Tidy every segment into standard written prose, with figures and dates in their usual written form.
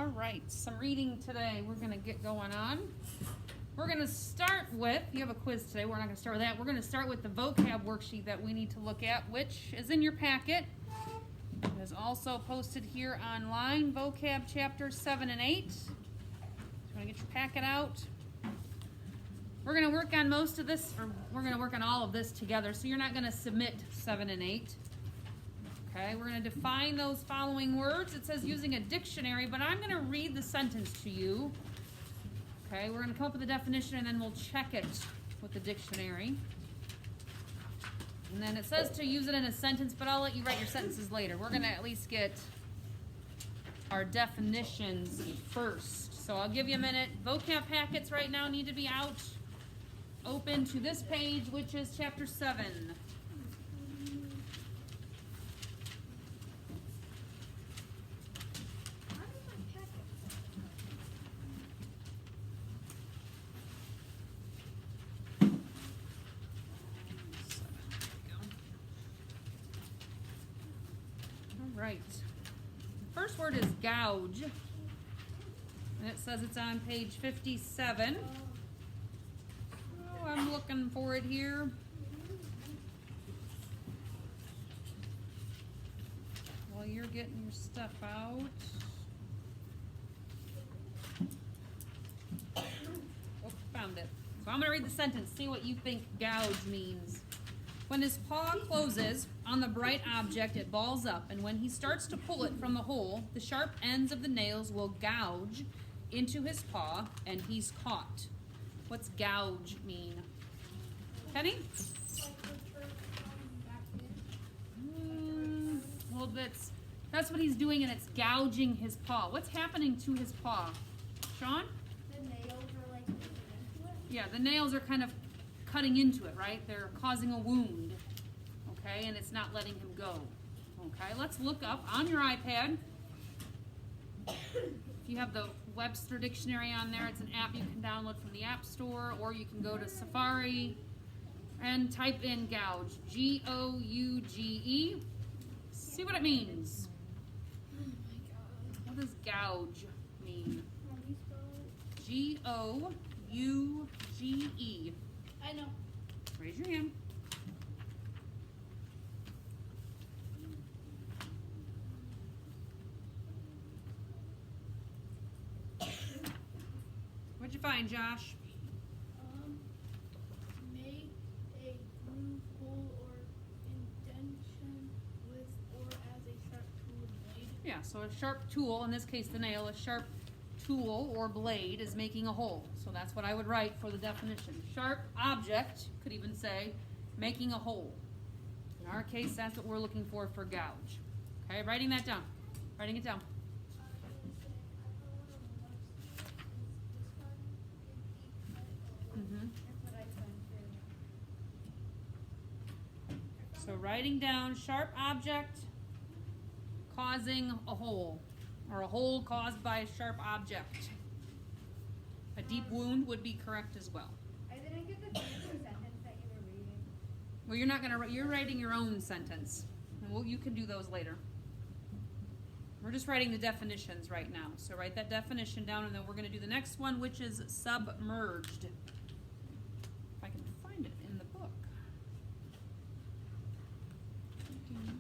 All right, some reading today. We're going to get going on. We're going to start with, you have a quiz today, we're not going to start with that. We're going to start with the vocab worksheet that we need to look at, which is in your packet. It is also posted here online, vocab chapters 7 and 8. So you want to get your packet out. We're going to work on most of this, or we're going to work on all of this together, so you're not going to submit 7 and 8. Okay, we're going to define those following words. It says using a dictionary, but I'm going to read the sentence to you. Okay, we're going to come up with a definition and then we'll check it with the dictionary. And then it says to use it in a sentence, but I'll let you write your sentences later. We're going to at least get our definitions first. So I'll give you a minute. Vocab packets right now need to be out. Open to this page, which is chapter 7. Right. The first word is gouge. And it says it's on page 57. Oh, I'm looking for it here. While you're getting your stuff out. Oh, found it. So I'm going to read the sentence, see what you think gouge means. When his paw closes on the bright object, it balls up, and when he starts to pull it from the hole, the sharp ends of the nails will gouge into his paw, and he's caught. What's gouge mean? Kenny? Well, that's what he's doing, and it's gouging his paw. What's happening to his paw? Sean? The nails are like into it. Yeah, the nails are kind of cutting into it, right? They're causing a wound, okay? And it's not letting him go, okay? Let's look up on your iPad. If you have the Webster Dictionary on there, it's an app you can download from the App Store, or you can go to Safari and type in gouge, G-O-U-G-E. See what it means. Oh my god. What does gouge mean? How do you spell it? G-O-U-G-E. I know. Raise your hand. What'd you find, Josh? Make a groove, hole, or indentation with or as a sharp tool blade. Yeah, so a sharp tool, in this case the nail, a sharp tool or blade is making a hole. So that's what I would write for the definition. Sharp object, could even say, making a hole. In our case, that's what we're looking for gouge. Okay, writing that down. Writing it down. That's what I found too. So writing down sharp object causing a hole, or a hole caused by a sharp object. A deep wound would be correct as well. I didn't get the sentence that you were reading. Well, you're not gonna. You're writing your own sentence. Well, you can do those later. We're just writing the definitions right now. So write that definition down, and then we're gonna do the next one, which is submerged. If I can find it in the book. 59.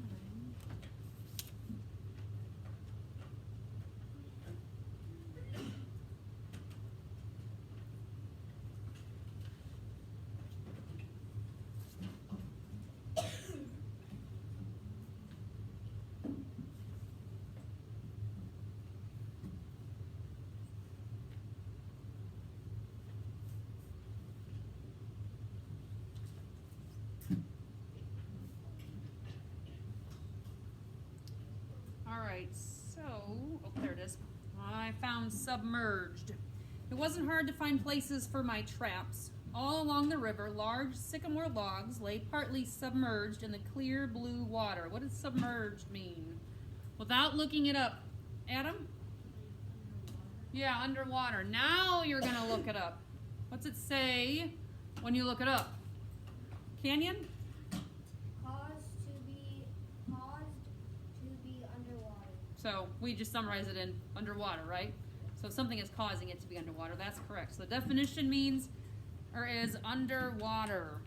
Alright, so, oh, there it is. I found submerged. It wasn't hard to find places for my traps. All along the river, large sycamore logs lay partly submerged in the clear blue water. What does submerged mean? Without looking it up. Adam? Yeah, underwater. Now you're going to look it up. What's it say when you look it up? Canyon? Caused to be underwater. So we just summarize it in underwater, right? So something is causing it to be underwater. That's correct. So the definition means or is underwater.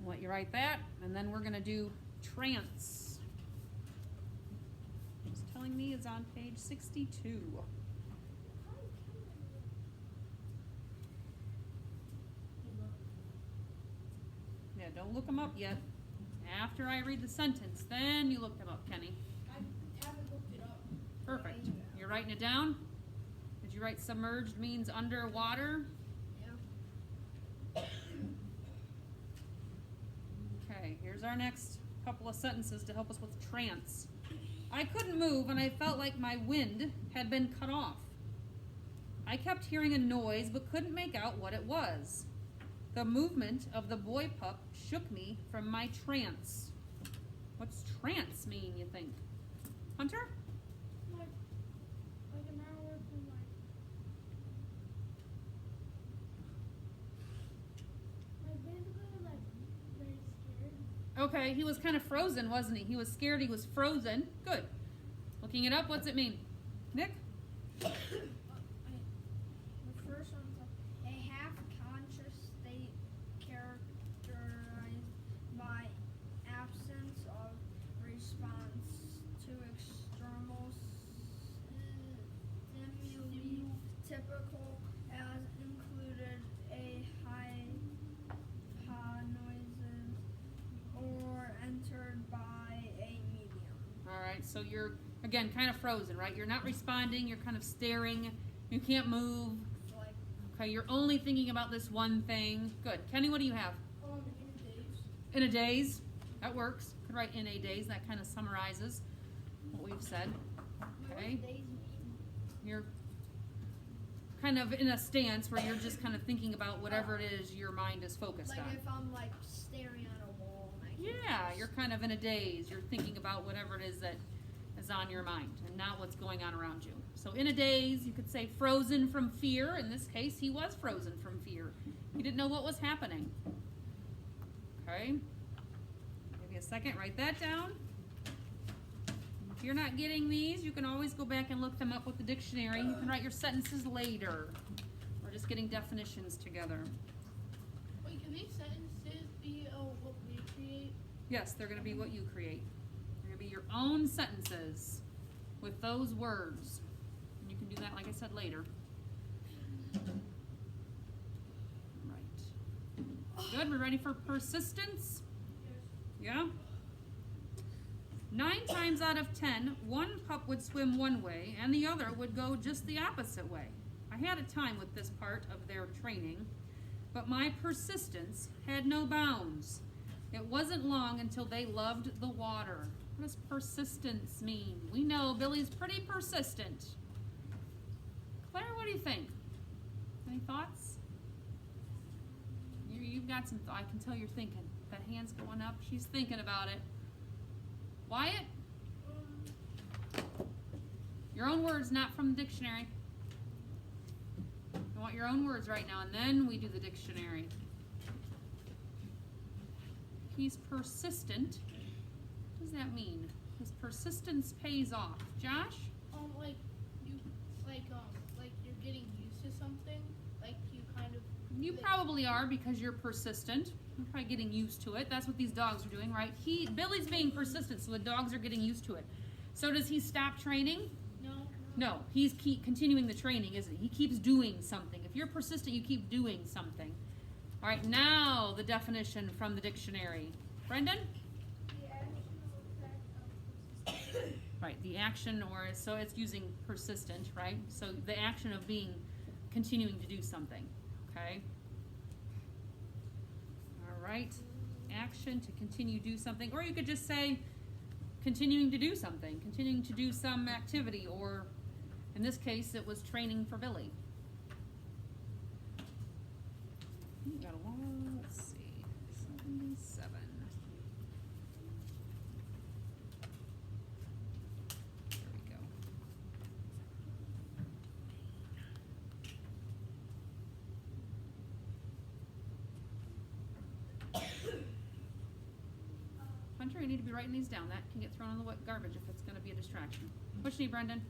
I'll let you write that, and then we're gonna do trance. It's telling me it's on page 62. Yeah, don't look them up yet. After I read the sentence, then you look them up, Kenny. I haven't looked it up. Perfect. You're writing it down? Did you write submerged means underwater? Yeah. Okay, here's our next couple of sentences to help us with trance. I couldn't move and I felt like my wind had been cut off. I kept hearing a noise but couldn't make out what it was. The movement of the boy pup shook me from my trance. What's trance mean, you think? Hunter? Like an hour from basically like very scared. Okay, he was kind of frozen, wasn't he? He was scared, he was frozen. Good. Looking it up, what's it mean? Nick? The first one's a half-conscious state characterized by absence of response to external stimuli, typical as included a high noises or entered by a medium. All right, so you're, again, kind of frozen, right? You're not responding, you're kind of staring, you can't move. Like Okay, you're only thinking about this one thing. Good. Kenny, what do you have? In a daze. In a daze. That works. Could write in a daze. That kind of summarizes what we've said. Okay. You're kind of in a stance where you're just kind of thinking about whatever it is your mind is focused like on. if I'm like staring at a wall and I can't Yeah, you're kind of in a daze. You're thinking about whatever it is that is on your mind and not what's going on around you. So in a daze, you could say frozen from fear. In this case, he was frozen from fear. He didn't know what was happening. Okay. Give you a second, write that down. If you're not getting these, you can always go back and look them up with the dictionary. You can write your sentences later. We're just getting definitions together. Wait, can these sentences be what we create? Yes, they're going to be what you create. They're going to be your own sentences with those words. And you can do that, like I said, later. Right. Good, we're ready for persistence? Yeah? 9 times out of 10, one pup would swim one way and the other would go just the opposite way. I had a time with this part of their training, but my persistence had no bounds. It wasn't long until they loved the water. What does persistence mean? We know Billy's pretty persistent. Claire, what do you think? Any thoughts? You've got some, I can tell you're thinking. That hand's going up. She's thinking about it. Wyatt? Your own words, not from the dictionary. I want your own words right now, and then we do the dictionary. He's persistent. What does that mean? His persistence pays off. Josh? Like you're getting used to something. Like you kind of. You probably are because you're persistent. You're probably getting used to it. That's what these dogs are doing, right? Billy's being persistent, so the dogs are getting used to it. So does he stop training? No, he's continuing the training, isn't he? He keeps doing something. If you're persistent, you keep doing something. All right, now the definition from the dictionary. Brendan? The actual effect of persistence. Right, the action, or so it's using persistent, right? So the action of continuing to do something, okay? All right, action to continue do something, or you could just say continuing to do something, continuing to do some activity, or in this case, it was training for Billy. Got a lot, let's see, 77. There we go. Hunter, you need to be writing these down. That can get thrown in the garbage if it's gonna be a distraction. What you need, Brendan?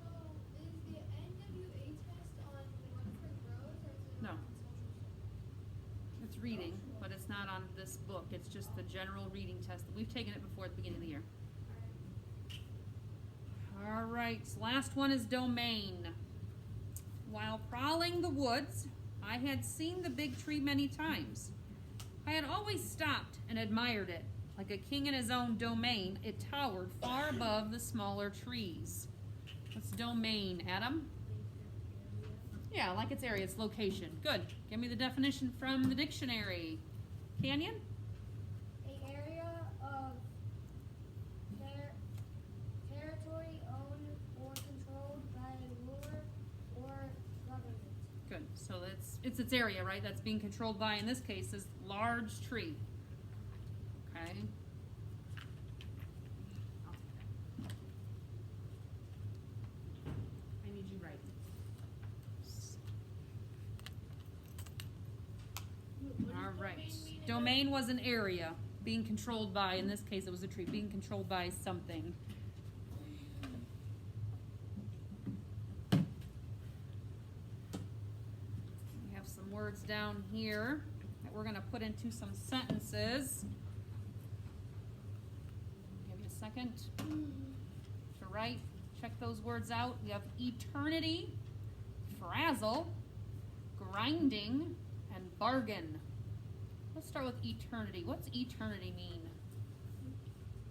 So, is the NWA test on Rutherford Road, or is it No. on social studies? It's reading, but it's not on this book. It's just the general reading test. We've taken it before at the beginning of the year. All right, so last one is domain. While prowling the woods, I had seen the big tree many times. I had always stopped and admired it. Like a king in his own domain, it towered far above the smaller trees. What's domain, Adam? Yeah, like its area, its location. Good. Give me the definition from the dictionary. Canyon? A area of territory owned or controlled by a ruler or government. Good. So it's its area, right? That's being controlled by, in this case, this large tree. Okay. I need you right. What All does right. domain mean again? Domain was an area being controlled by, in this case, it was a tree, being controlled by something. We have some words down here that we're going to put into some sentences. Give me a second to write. Check those words out. We have eternity, frazzle, grinding, and bargain. Let's start with eternity. What's eternity mean?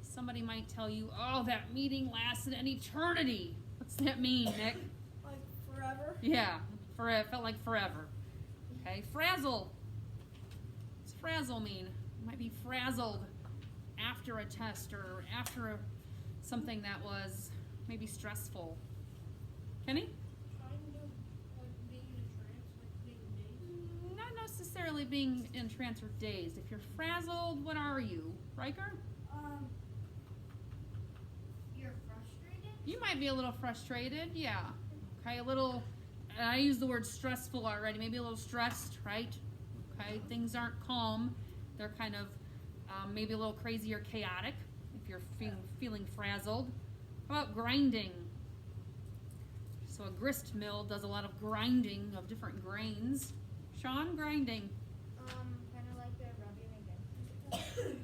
Somebody might tell you, oh, that meeting lasted an eternity. What's that mean, Nick? Like forever? Yeah, it felt like forever. Okay, frazzle. What's frazzle mean? You might be frazzled after a test or after something that was maybe stressful. Kenny? Kind of like being in a trance, like being dazed. Not necessarily being in trance or dazed. If you're frazzled, what are you? Riker? You're frustrated? You might be a little frustrated, yeah. Okay, a little, and I used the word stressful already, maybe a little stressed, right? Okay, things aren't calm. They're kind of maybe a little crazy or chaotic if you're feeling frazzled. How about grinding? So a grist mill does a lot of grinding of different grains. Sean, grinding. Kind of like they're rubbing against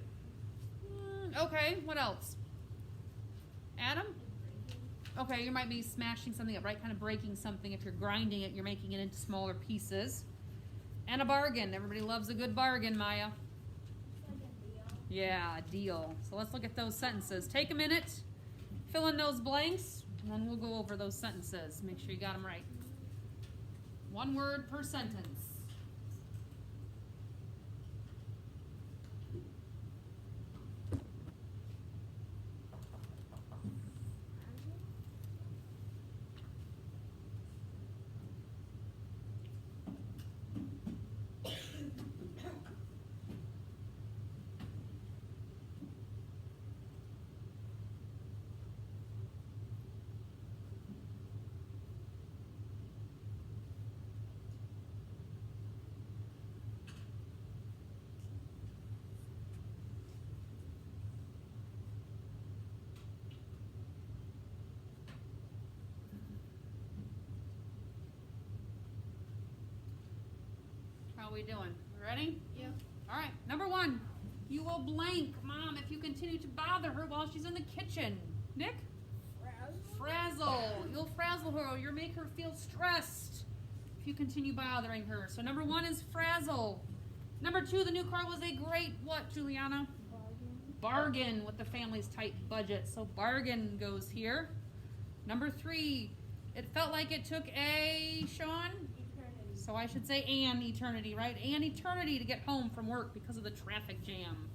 Okay, what else? Adam? Okay, you might be smashing something up, right? Kind of breaking something. If you're grinding it, you're making it into smaller pieces. And a bargain. Everybody loves a good bargain, Maya. like a deal. Yeah, a deal. So let's look at those sentences. Take a minute, fill in those blanks, and then we'll go over those sentences. Make sure you got them right. One word per sentence. How are we doing? Ready? Yeah. All right. Number one, you will blank Mom if you continue to bother her while she's in the kitchen. Nick? Frazzle. You'll frazzle her. You'll make her feel stressed if you continue bothering her. So number one is frazzle. Number two, the new car was a great what, Juliana? Bargain with the family's tight budget. So bargain goes here. Number three, it felt like it took a, Sean? Eternity. So I should say an eternity, right? An eternity to get home from work because of the traffic jam.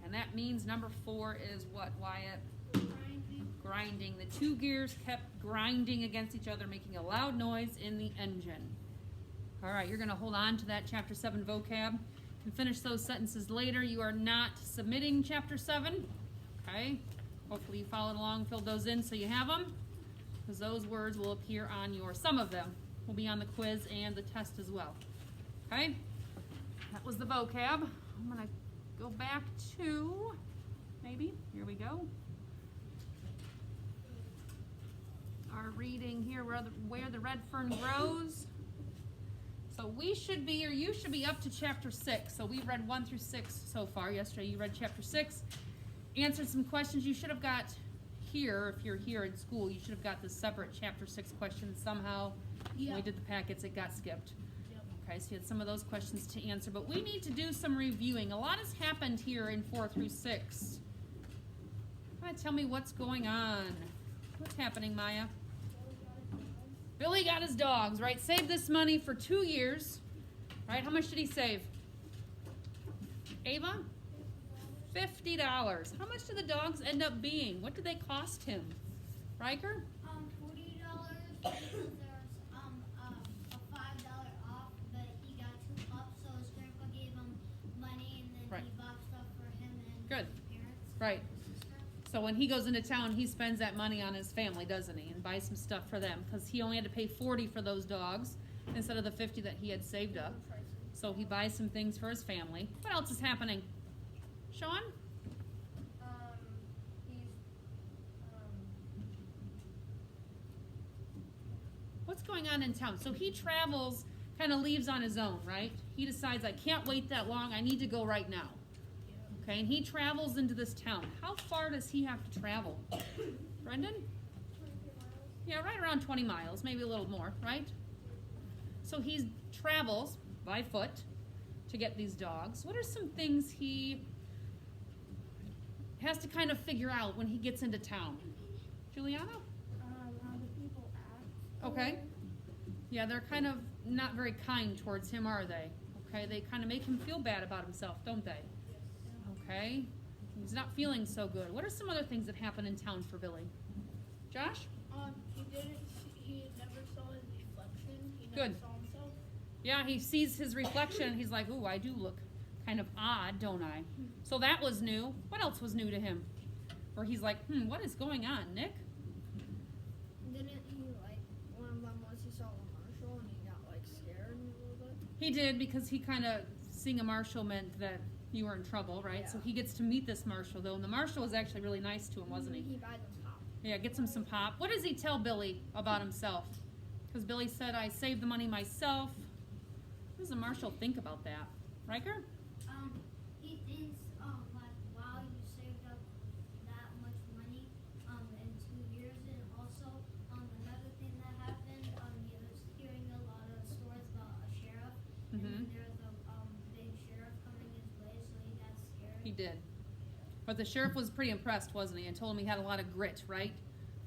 And that means number four is what, Wyatt? Grinding. Grinding. The two gears kept grinding against each other, making a loud noise in the engine. All right, you're going to hold on to that Chapter 7 vocab. You can finish those sentences later. You are not submitting Chapter 7. Okay? Hopefully you followed along, filled those in so you have them. Because those words will appear on some of them will be on the quiz and the test as well. Okay? That was the vocab. I'm going to go back to maybe. Here we go. Our reading here, where the red fern grows. So we should be, or you should be up to chapter 6. So we read 1 through 6 so far. Yesterday you read chapter 6. Answered some questions you should have got here. If you're here in school, you should have got the separate chapter 6 questions somehow. When we did the packets, it got skipped. Yep. Okay, so you had some of those questions to answer. But we need to do some reviewing. A lot has happened here in 4 through 6. Tell me what's going on. What's happening, Maya? Billy got his dogs, right? Saved this money for 2 years, right? How much did he save? Ava? $50. How much did the dogs end up being? What did they cost him? Riker? $40 because there's a $5 off, but he got 2 pups, so his grandpa gave him money, and then Right. he bought stuff for him and Good. his parents. Right. Sister. So when he goes into town, he spends that money on his family, doesn't he? And buys some stuff for them, because he only had to pay $40 for those dogs instead of the $50 that he had saved up. So he buys some things for his family. What else is happening? Sean? What's going on in town? So he travels, kind of leaves on his own, right? He decides, I can't wait that long, I need to go right now. Okay, and he travels into this town. How far does he have to travel? Brendan? Yeah, right around 20 miles, maybe a little more, right? So he travels by foot to get these dogs. What are some things he has to kind of figure out when he gets into town? Juliana? How the people act. Okay. Yeah, they're kind of not very kind towards him, are they? Okay, they kind of make him feel bad about himself, don't they? Okay. He's not feeling so good. What are some other things that happen in town for Billy? Josh? He never saw his reflection. He Good. never saw himself. Yeah, he sees his reflection and he's like, ooh, I do look kind of odd, don't I? So that was new. What else was new to him? Or he's like, what is going on, Nick? Didn't he, like, one of them was he saw a marshal and he got, like, scared a little bit? He did, because he kind of, seeing a marshal meant that you were in trouble, right? Yeah. So he gets to meet this marshal, though, and the marshal was actually really nice to him, wasn't he? He buys him pop. Yeah, gets him some pop. What does he tell Billy about himself? Because Billy said, I saved the money myself. What does the marshal think about that? Riker? He thinks, like, wow, you saved up that much money, in 2 years, and also, another thing that happened, he was hearing a lot of stories about a sheriff, and then there's a, big sheriff coming his way, so he got scared. He did. But the sheriff was pretty impressed, wasn't he? And told him he had a lot of grit, right?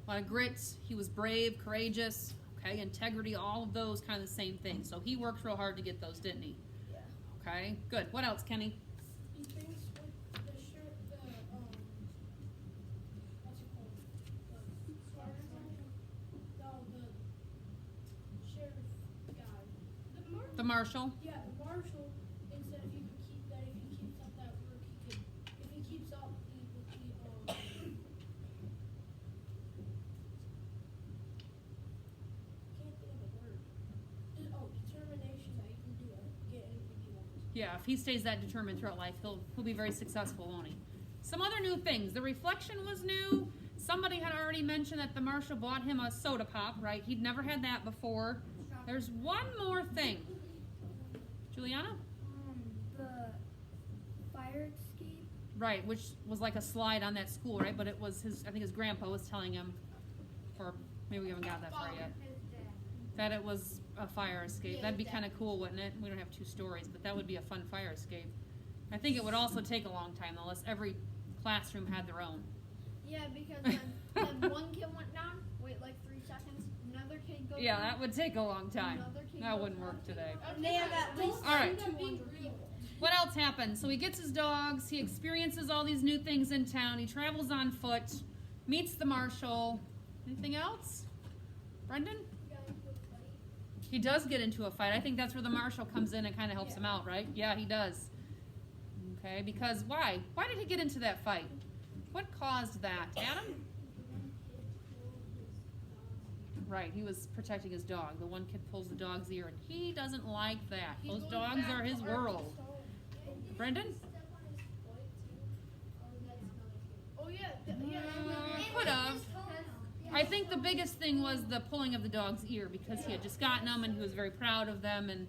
A lot of grit. He was brave, courageous, okay, integrity, all of those kind of the same things. So he worked real hard to get those, didn't he? Yeah. Okay, good. What else, Kenny? He thinks with the shirt, what's it called? The sergeant? No, the sheriff guy. The marshal? Yeah, the marshal, instead if he could keep that, if he keeps up that work, if he keeps up, can't think of a word. Determination that he can do it, get anything he wants. Yeah, if he stays that determined throughout life, he'll be very successful, won't he? Some other new things. The reflection was new. Somebody had already mentioned that the marshal bought him a soda pop, right? He'd never had that before. There's one more thing. Juliana? The fire escape. Right, which was like a slide on that school, right? But it was his, I think his grandpa was telling him, or maybe we haven't got that far yet, that it was a fire escape. Yeah, That'd be that- kind of cool, wouldn't it? We don't have 2 stories, but that would be a fun fire escape. I think it would also take a long time, unless every classroom had their own. Yeah, because then one kid went down, wait like 3 seconds, another kid goes Yeah, down. that would take a long time. Another kid That goes wouldn't down. work today. And they have at least All right. 200 people. What else happened? So he gets his dogs, he experiences all these new things in town, he travels on foot, meets the marshal. Anything else? Brendan? He does get into a fight. I think that's where the marshal comes in and kind of helps him out, right? Yeah, he does. Okay, because why? Why did he get into that fight? What caused that? Adam? Right, he was protecting his dog. The one kid pulls the dog's ear, and he doesn't like that. Those dogs are his world. Brendan? Oh yeah, yeah. Could have. I think the biggest thing was the pulling of the dog's ear because he had just gotten them and he was very proud of them, and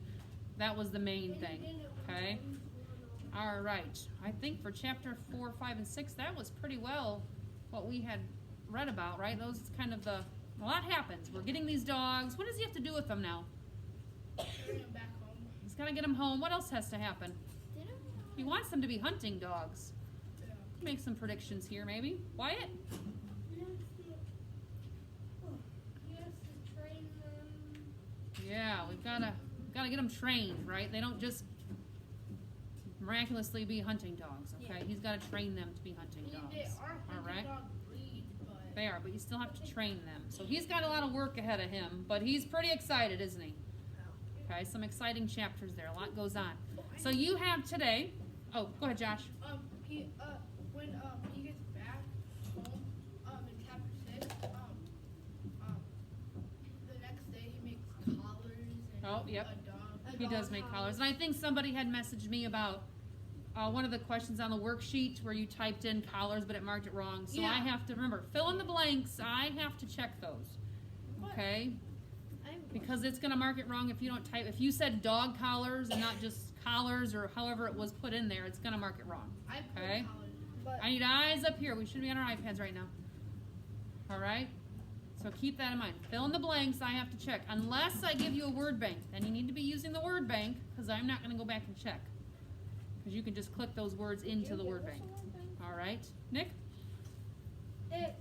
that was the main thing. Okay. All right. I think for chapter 4, 5, and 6, that was pretty well what we had read about, right? Those is kind of a lot happens. We're getting these dogs. What does he have to do with them now? Bring him back home. He's got to get them home. What else has to happen? He wants them to be hunting dogs. Yeah. Make some predictions here, maybe. Wyatt? He has to train them. Yeah, we've gotta get them trained, right? They don't just miraculously be hunting dogs, okay? Yeah. He's got to train them to be hunting They dogs. are All right? dog breed, but They are, but you still have to train them. So he's got a lot of work ahead of him, but he's pretty excited, isn't he? Okay, some exciting chapters there. A lot goes on. So you have today. Oh, go ahead, Josh. he when he gets back home in chapter 6 the next day he makes collars and Oh, yep. a dog. He does make collars. And I think somebody had messaged me about one of the questions on the worksheet where you typed in collars, but it marked it wrong. So I Yeah. have to remember, fill in the blanks. I have to check those. Okay? Because it's going to mark it wrong if you don't type. If you said dog collars and not just collars or however it was put in there, it's going to mark it wrong. I put Okay. collars, but I need eyes up here. We should be on our iPads right now. All right? So keep that in mind. Fill in the blanks. I have to check. Unless I give you a word bank, then you need to be using the word bank because I'm not going to go back and check. Because you can just click those words into the word bank. All right? Nick? Didn't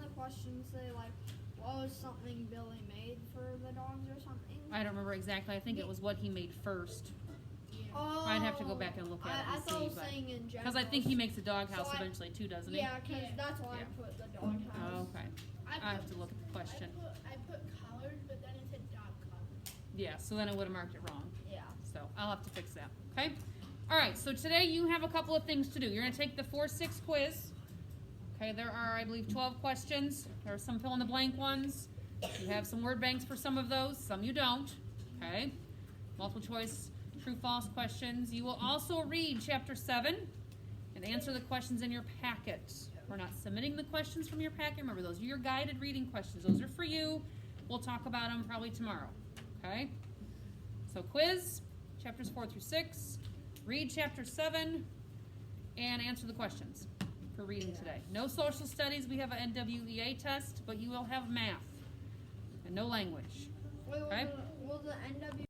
the question say like, what was something Billy made for the dogs or something? I don't remember exactly. I think it was what he made first. Oh, I'd have to go back and look at it I and thought see, it was but- saying in general. Because I think he makes a doghouse So I- eventually too, doesn't he? Yeah, because that's why Yeah. I put the dog house. Oh, okay. I have to look at the question. I put collars, but then it said dog collars. Yeah, so then it would have marked it wrong. Yeah. So I'll have to fix that. Okay? All right, so today you have a couple of things to do. You're going to take the 4-6 quiz. Okay, there are, I believe, 12 questions. There are some fill in the blank ones. You have some word banks for some of those, some you don't. Okay? Multiple choice, true, false questions. You will also read chapter 7 and answer the questions in your packet. We're not submitting the questions from your packet. Remember, those are your guided reading questions. Those are for you. We'll talk about them probably tomorrow. Okay? So quiz, chapters 4 through 6. Read chapter 7 and answer the questions for reading today. No social studies. We have an NWEA test, but you will have math and no language. Wait, Okay. will the NW